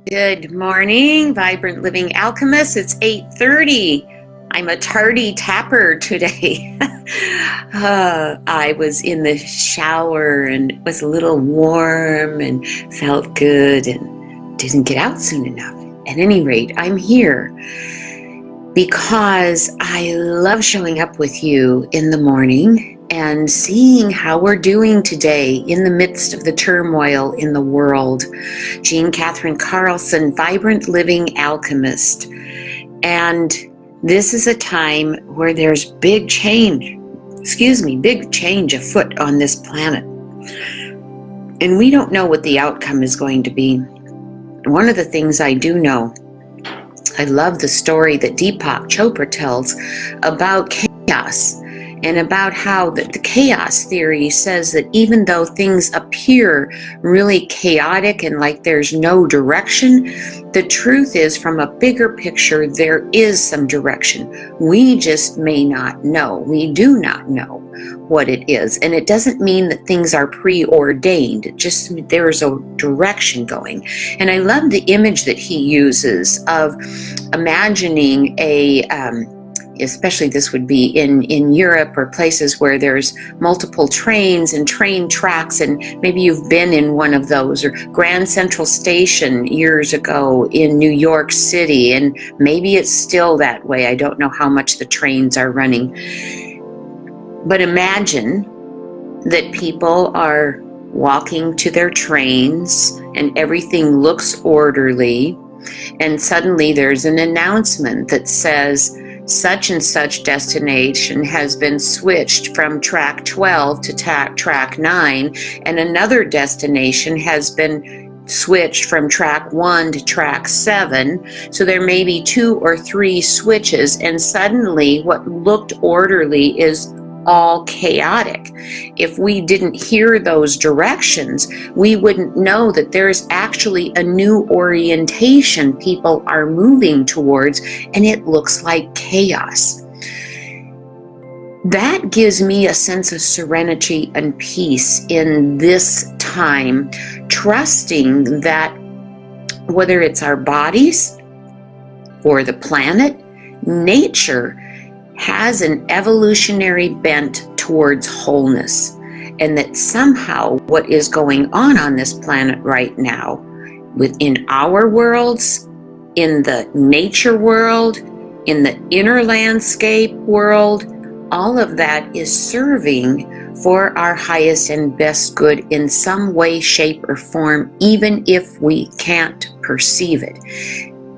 Good morning, Vibrant Living Alchemists. It's 8:30. I'm a tardy tapper today. I was in the shower and it was a little warm and felt good and didn't get out soon enough. At any rate, I'm here because I love showing up with you in the morning and seeing how we're doing today in the midst of the turmoil in the world. Jean Catherine Carlson, Vibrant Living Alchemist. And this is a time where there's big change afoot on this planet. And we don't know what the outcome is going to be. One of the things I do know, I love the story that Deepak Chopra tells about chaos and about how the chaos theory says that even though things appear really chaotic and like there's no direction, the truth is, from a bigger picture, there is some direction. We just may not know. We do not know what it is. And it doesn't mean that things are preordained. It just there's a direction going. And I love the image that he uses of imagining especially this would be in Europe or places where there's multiple trains and train tracks, and maybe you've been in one of those, or Grand Central Station years ago in New York City, and maybe it's still that way. I don't know how much the trains are running. But imagine that people are walking to their trains and everything looks orderly, and suddenly there's an announcement that says, such and such destination has been switched from track 12 to track 9, and another destination has been switched from track 1 to track 7. So there may be 2 or 3 switches, and suddenly what looked orderly is all chaotic. If we didn't hear those directions, we wouldn't know that there's actually a new orientation people are moving towards, and it looks like chaos. That gives me a sense of serenity and peace in this time, trusting that whether it's our bodies or the planet, nature has an evolutionary bent towards wholeness, and that somehow what is going on this planet right now, within our worlds, in the nature world, in the inner landscape world, all of that is serving for our highest and best good in some way, shape, or form, even if we can't perceive it.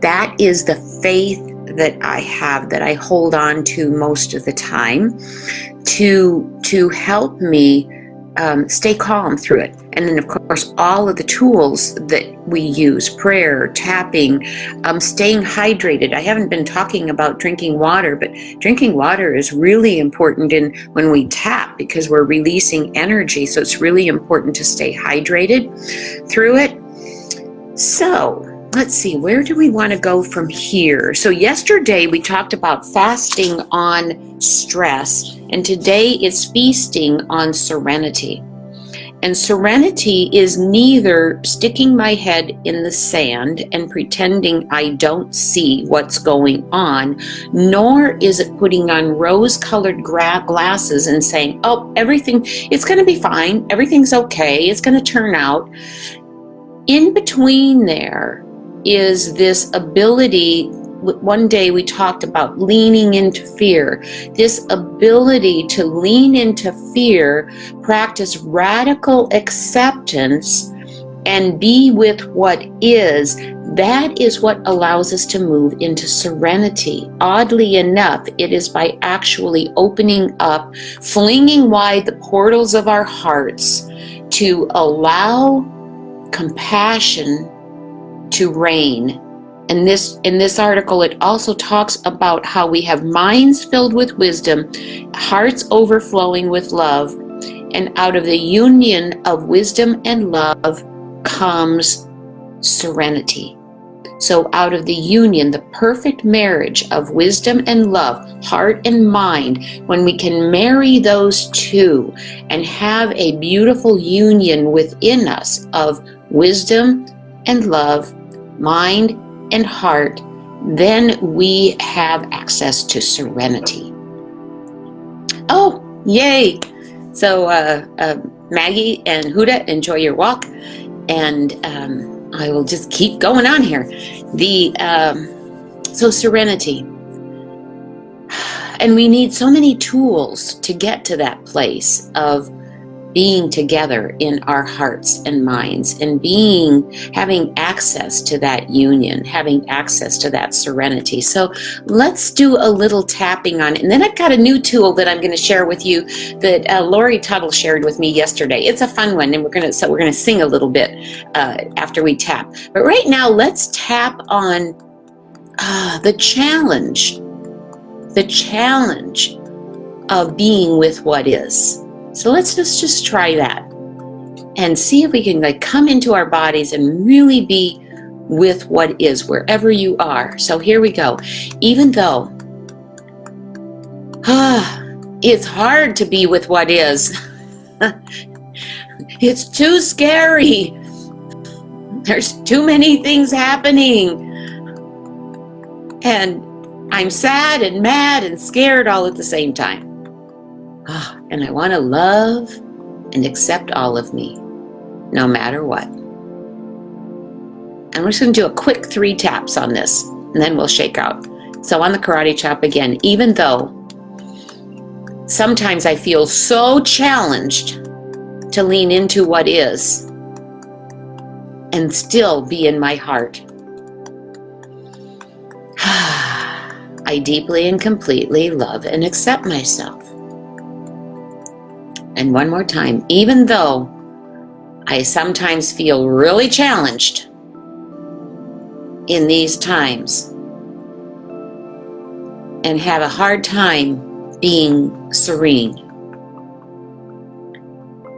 That is the faith that I have, that I hold on to most of the time to help me stay calm through it. And then, of course, all of the tools that we use, prayer, tapping, staying hydrated. I haven't been talking about drinking water, but drinking water is really important when we tap, because we're releasing energy. So it's really important to stay hydrated through it. So let's see, where do we want to go from here? So yesterday we talked about fasting on stress, and today it's feasting on serenity. And serenity is neither sticking my head in the sand and pretending I don't see what's going on, nor is it putting on rose-colored glasses and saying, oh, it's going to be fine, everything's okay, it's going to turn out. In between there is this ability. One day we talked about leaning into fear. This ability to lean into fear, practice radical acceptance, and be with what is. That is what allows us to move into serenity. Oddly enough, it is by actually opening up, flinging wide the portals of our hearts to allow compassion to reign. And in this article, it also talks about how we have minds filled with wisdom, hearts overflowing with love, and out of the union of wisdom and love comes serenity. So out of the union, the perfect marriage of wisdom and love, heart and mind, when we can marry those two and have a beautiful union within us of wisdom and love, mind and heart, then we have access to serenity. Oh, yay! So Maggie and Huda, enjoy your walk, and I will just keep going on here. So serenity, and we need so many tools to get to that place of being together in our hearts and minds, and having access to that union, having access to that serenity. So let's do a little tapping on it. And then I've got a new tool that I'm going to share with you that Lori Tuttle shared with me yesterday. It's a fun one, and we're going to sing a little bit after we tap. But right now, let's tap on the challenge of being with what is. So let's just try that and see if we can come into our bodies and really be with what is wherever you are. So here we go. Even though it's hard to be with what is, it's too scary. There's too many things happening. And I'm sad and mad and scared all at the same time. And I want to love and accept all of me, no matter what. And we're just going to do a quick 3 taps on this, and then we'll shake out. So on the karate chop again, even though sometimes I feel so challenged to lean into what is and still be in my heart, I deeply and completely love and accept myself. And one more time, even though I sometimes feel really challenged in these times and have a hard time being serene,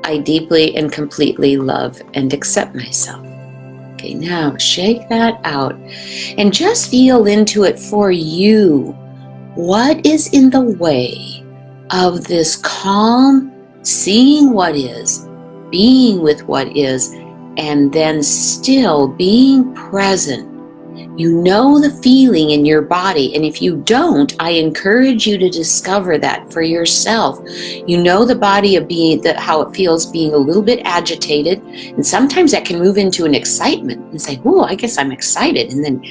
I deeply and completely love and accept myself. Okay, now shake that out and just feel into it for you. What is in the way of this calm, seeing what is, being with what is, and then still being present? You know the feeling in your body, and if you don't, I encourage you to discover that for yourself. You know the body of being, how it feels being a little bit agitated, and sometimes that can move into an excitement and say, "Oh, I guess I'm excited," and then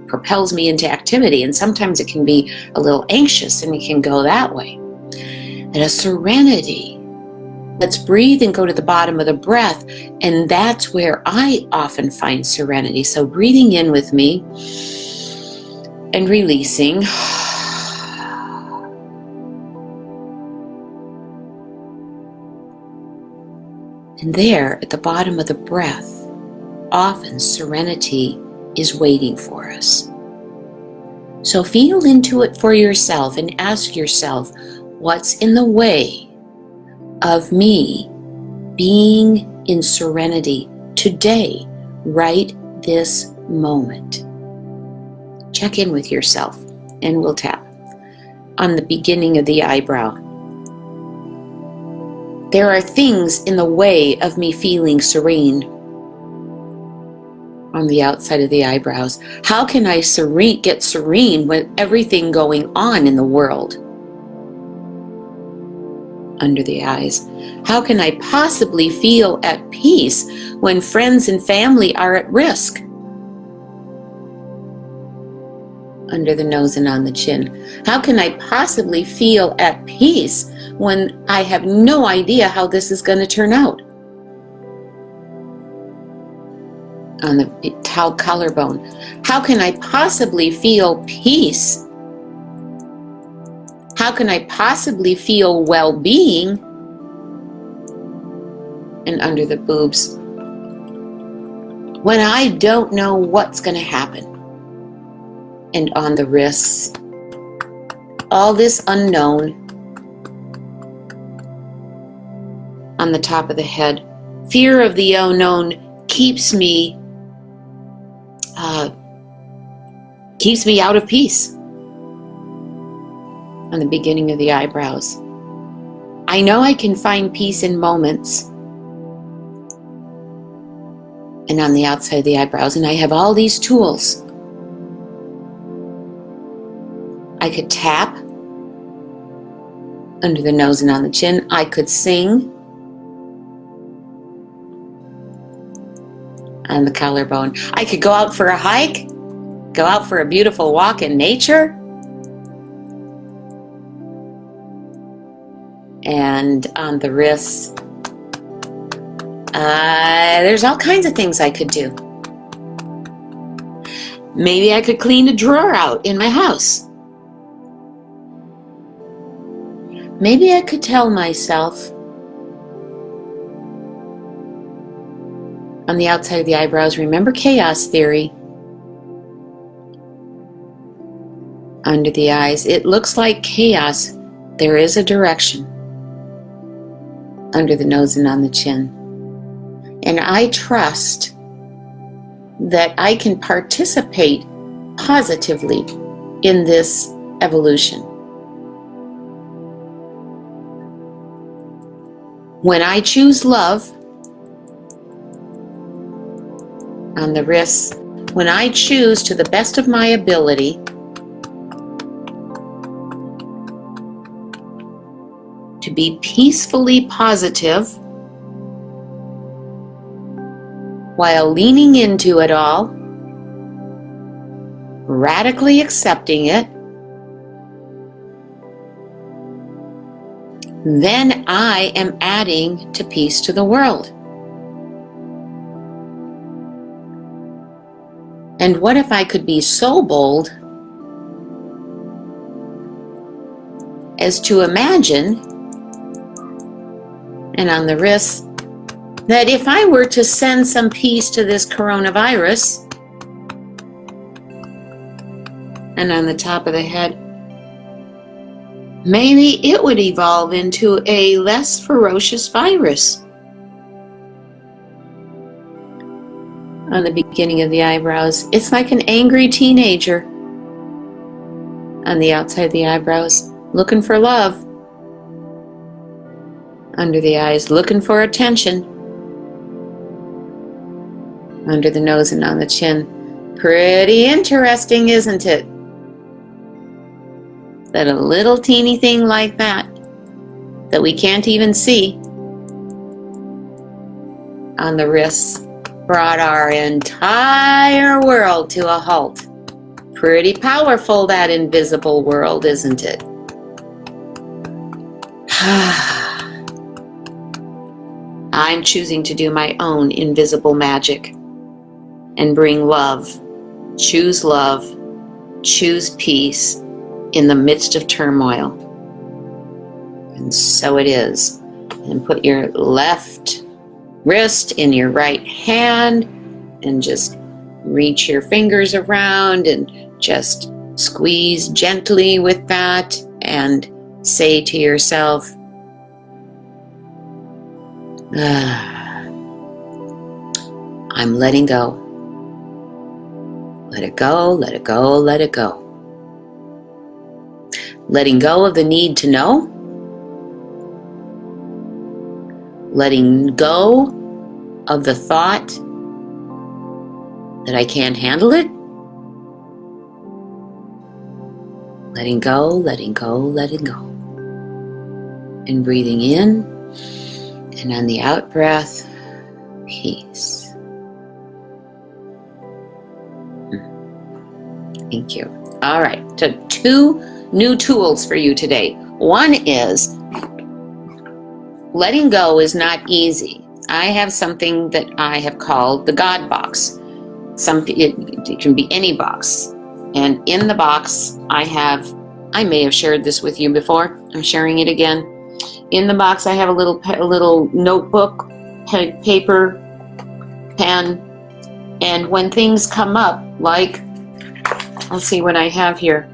propels me into activity. And sometimes it can be a little anxious, and it can go that way. And a serenity. Let's breathe and go to the bottom of the breath, and that's where I often find serenity. So breathing in with me and releasing. And there at the bottom of the breath, often serenity is waiting for us. So feel into it for yourself and ask yourself, what's in the way of me being in serenity today, right this moment? Check in with yourself, and we'll tap on the beginning of the eyebrow. There are things in the way of me feeling serene. On the outside of the eyebrows, how can I get serene with everything going on in the world? Under the eyes, how can I possibly feel at peace when friends and family are at risk? Under the nose and on the chin, how can I possibly feel at peace when I have no idea how this is going to turn out? On the collarbone, how can I possibly feel peace? How can I possibly feel well-being? And under the boobs, when I don't know what's going to happen. And on the wrists, all this unknown. On the top of the head, fear of the unknown keeps me keeps me out of peace. On the beginning of the eyebrows. I know I can find peace in moments. And on the outside of the eyebrows. And I have all these tools. I could tap under the nose and on the chin. I could sing on the collarbone. I could go out for a hike, go out for a beautiful walk in nature. And on the wrists, there's all kinds of things I could do. Maybe I could clean a drawer out in my house. Maybe I could tell myself on the outside of the eyebrows, remember chaos theory. Under the eyes, it looks like chaos. There is a direction. Under the nose and on the chin. And I trust that I can participate positively in this evolution. When I choose love, on the wrists, when I choose to the best of my ability to be peacefully positive while leaning into it all, radically accepting it, then I am adding to peace to the world. And what if I could be so bold as to imagine, and on the wrist, that if I were to send some peace to this coronavirus, and on the top of the head, maybe it would evolve into a less ferocious virus. On the beginning of the eyebrows, it's like an angry teenager. On the outside of the eyebrows, looking for love. Under the eyes, looking for attention. Under the nose and on the chin. Pretty interesting, isn't it? That a little teeny thing like that we can't even see on the wrists brought our entire world to a halt. Pretty powerful, that invisible world, isn't it? I'm choosing to do my own invisible magic and bring love, choose peace in the midst of turmoil. And so it is. And put your left wrist in your right hand and just reach your fingers around and just squeeze gently with that and say to yourself, I'm letting go. Let it go, let it go, let it go. Letting go of the need to know. Letting go of the thought that I can't handle it. Letting go, letting go, letting go. And breathing in, and on the out breath, peace. Thank you. All right, so 2 new tools for you today. One is letting go is not easy. I have something that I have called the God box. It can be any box. And in the box, I may have shared this with you before. I'm sharing it again. In the box, I have a little notebook, paper, pen, and when things come up, like, let's see what I have here.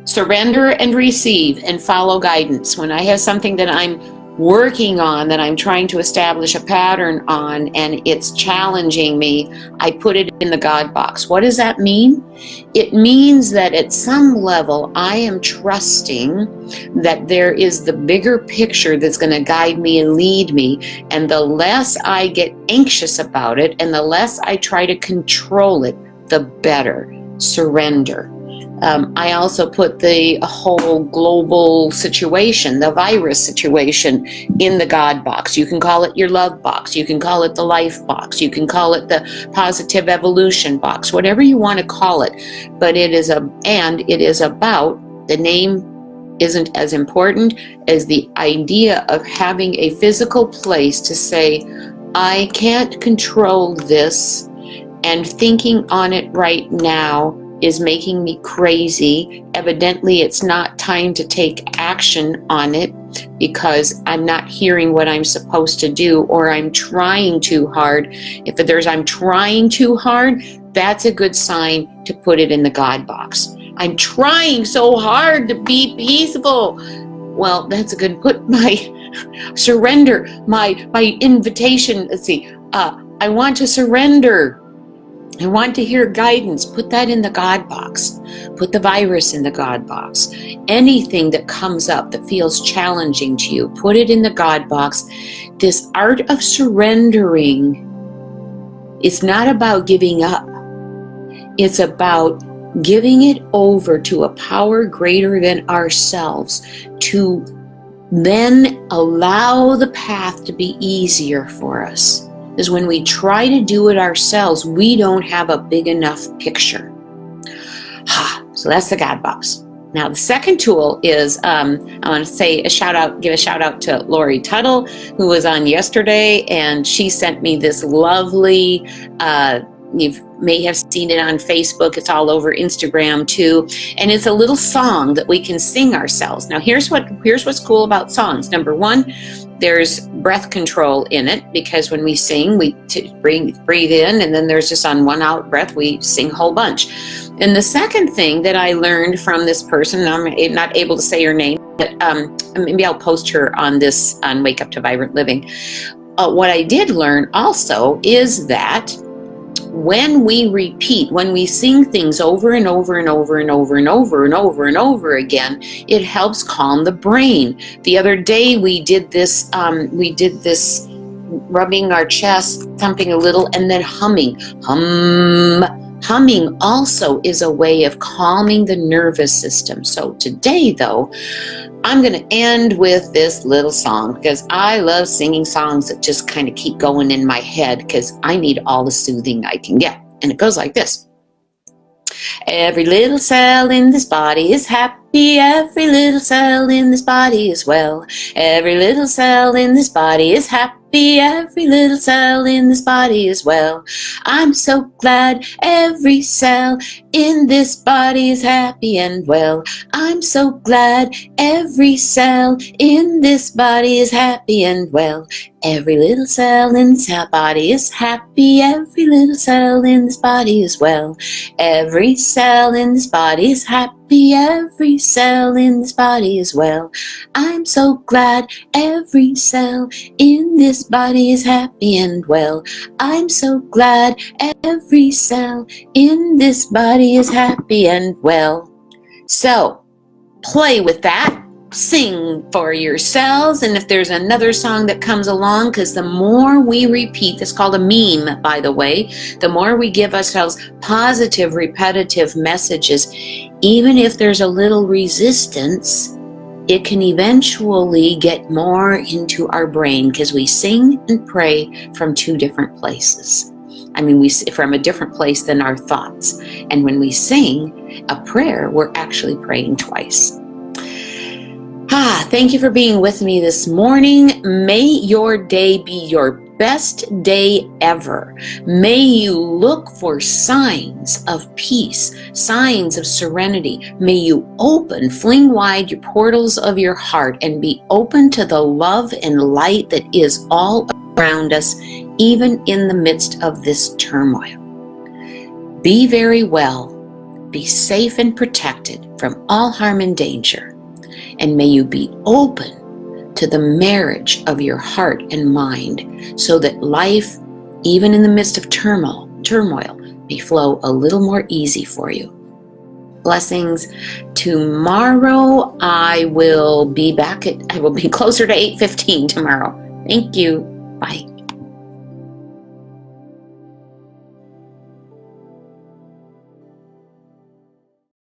Surrender and receive and follow guidance. When I have something that I'm working on, that I'm trying to establish a pattern on, and it's challenging me, I put it in the God box. What does that mean? It means that at some level, I am trusting that there is the bigger picture that's going to guide me and lead me. And the less I get anxious about it and the less I try to control it, the better. Surrender. I also put the whole global situation, the virus situation, in the God box. You can call it your love box. You can call it the life box. You can call it the positive evolution box, whatever you want to call it. But it is about, the name isn't as important as the idea of having a physical place to say, I can't control this, and thinking on it right now is making me crazy. Evidently, it's not time to take action on it because I'm not hearing what I'm supposed to do, or I'm trying too hard. If there's I'm trying too hard, that's a good sign to put it in the God box. I'm trying so hard to be peaceful. Well, that's a good put. My surrender, my invitation. Let's see. I want to surrender. I want to hear guidance. Put that in the God box. Put the virus in the God box. Anything that comes up that feels challenging to you, put it in the God box. This art of surrendering, it's not about giving up. It's about giving it over to a power greater than ourselves to then allow the path to be easier for us. Is when we try to do it ourselves, we don't have a big enough picture. So that's the God box. Now, the second tool is, I want to give a shout out to Lori Tuttle, who was on yesterday, and she sent me this lovely, you may have seen it on Facebook, it's all over Instagram too, and it's a little song that we can sing ourselves. Now, here's what's cool about songs. Number one, there's breath control in it, because when we sing, we breathe in, and then there's just on one out breath, we sing a whole bunch. And the second thing that I learned from this person, I'm not able to say her name, but maybe I'll post her on Wake Up to Vibrant Living. What I did learn also is that when we sing things over and over and over and over and over and over and over again, it helps calm the brain. The other day we did this rubbing our chest, thumping a little, and then humming. Humming also is a way of calming the nervous system. So today, though, I'm going to end with this little song, because I love singing songs that just kind of keep going in my head, because I need all the soothing I can get. And it goes like this. Every little cell in this body is happy. Every little cell in this body is well. Every little cell in this body is happy. Every little cell in this body is well. I'm so glad every cell in this body is happy and well. I'm so glad every cell in this body is happy and well. Every little cell in this body is happy. Every little cell in this body is well. Every cell in this body is happy. Every cell in this body is well. I'm so glad every cell in this body is happy and well. I'm so glad every cell in this body is happy and well. So, play with that. Sing for yourselves, and if there's another song that comes along, because the more we repeat, that's called a meme, by the way, the more we give ourselves positive, repetitive messages, even if there's a little resistance, it can eventually get more into our brain, because we sing and pray from two different places. We from a different place than our thoughts. And when we sing a prayer, we're actually praying twice. Thank you for being with me this morning. May your day be your best day ever. May you look for signs of peace, signs of serenity. May you fling wide your portals of your heart and be open to the love and light that is all around us, even in the midst of this turmoil. Be very well. Be safe and protected from all harm and danger. And may you be open to the marriage of your heart and mind, so that life, even in the midst of turmoil, may flow a little more easy for you. Blessings. Tomorrow I will be closer to 8:15 tomorrow. Thank you. Bye.